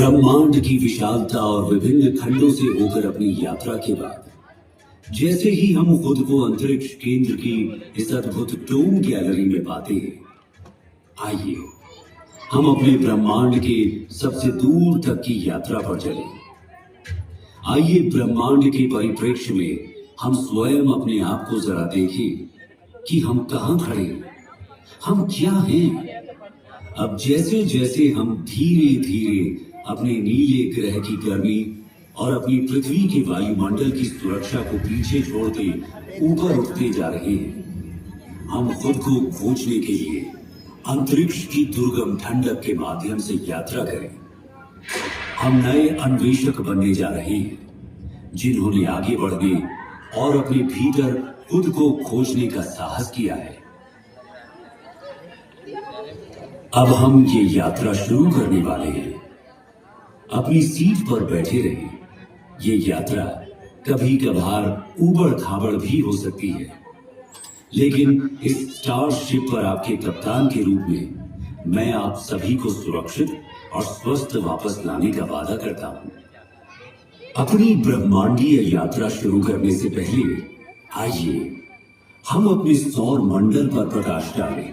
ब्रह्मांड की विशालता और विभिन्न खंडों से होकर अपनी यात्रा के बाद जैसे ही हम खुद को अंतरिक्ष केंद्र की इस अद्भुत डोम गैलरी में पाते हैं, आइए हम अपने ब्रह्मांड के सबसे दूर तक की यात्रा पर चलें। आइए ब्रह्मांड के परिप्रेक्ष्य में हम स्वयं अपने आप को जरा देखें कि हम कहां खड़े हैं, हम क्या हैं। अब जैसे जैसे हम धीरे धीरे अपने नीले ग्रह की गर्मी और अपनी पृथ्वी के वायुमंडल की सुरक्षा को पीछे छोड़ते ऊपर उठते जा रहे हैं, हम खुद को खोजने के लिए अंतरिक्ष की दुर्गम ठंडक के माध्यम से यात्रा करें। हम नए अन्वेषक बनने जा रहे हैं, जिन्होंने आगे बढ़ने और अपने भीतर खुद को खोजने का साहस किया है। अब हम ये यात्रा शुरू करने वाले हैं। अपनी सीट पर बैठे रहें। ये यात्रा कभी कभार ऊबड़ खाबड़ भी हो सकती है, लेकिन इस स्टारशिप पर आपके कप्तान के रूप में मैं आप सभी को सुरक्षित और स्वस्थ वापस लाने का वादा करता हूं। अपनी ब्रह्मांडीय यात्रा शुरू करने से पहले आइए हम अपने सौर मंडल पर प्रकाश डालें।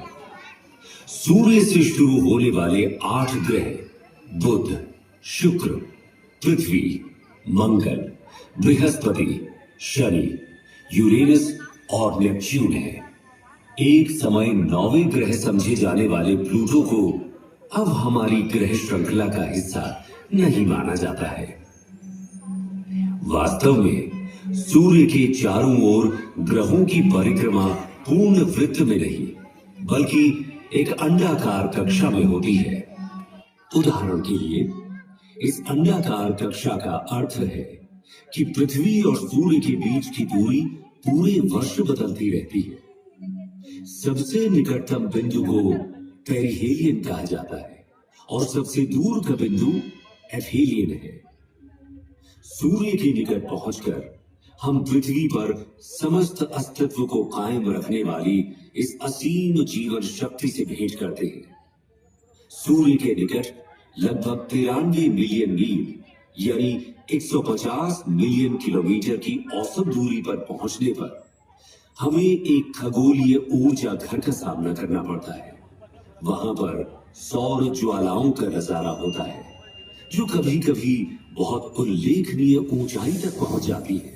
सूर्य से शुरू होने वाले 8 ग्रह बुध, शुक्र, पृथ्वी, मंगल, बृहस्पति, शनि, यूरेनस और नेपच्यून है। एक समय 9वें ग्रह समझे जाने वाले प्लूटो को अब हमारी ग्रह श्रृंखला का हिस्सा नहीं माना जाता है। वास्तव में सूर्य के चारों ओर ग्रहों की परिक्रमा पूर्ण वृत्त में नहीं, बल्कि एक अंडाकार कक्षा में होती है। उदाहरण के लिए, इस अंडाकार कक्षा का अर्थ है कि पृथ्वी और सूर्य के बीच की दूरी पूरे वर्ष बदलती रहती है। सबसे निकटतम बिंदु को पेरिहेलियन कहा जाता है और सबसे दूर का बिंदु एफहेलियन है। सूर्य के निकट पहुंचकर हम पृथ्वी पर समस्त अस्तित्व को कायम रखने वाली इस असीम जीवन शक्ति से भेंट करते हैं। सूर्य के निकट लगभग 93 मिलियन मील यानी 150 मिलियन किलोमीटर की औसत दूरी पर पहुंचने पर हमें एक खगोलीय ऊर्जा घर का सामना करना पड़ता है। वहां पर सौर ज्वालाओं का नजारा होता है, जो कभी कभी बहुत उल्लेखनीय ऊंचाई तक पहुंच जाती है।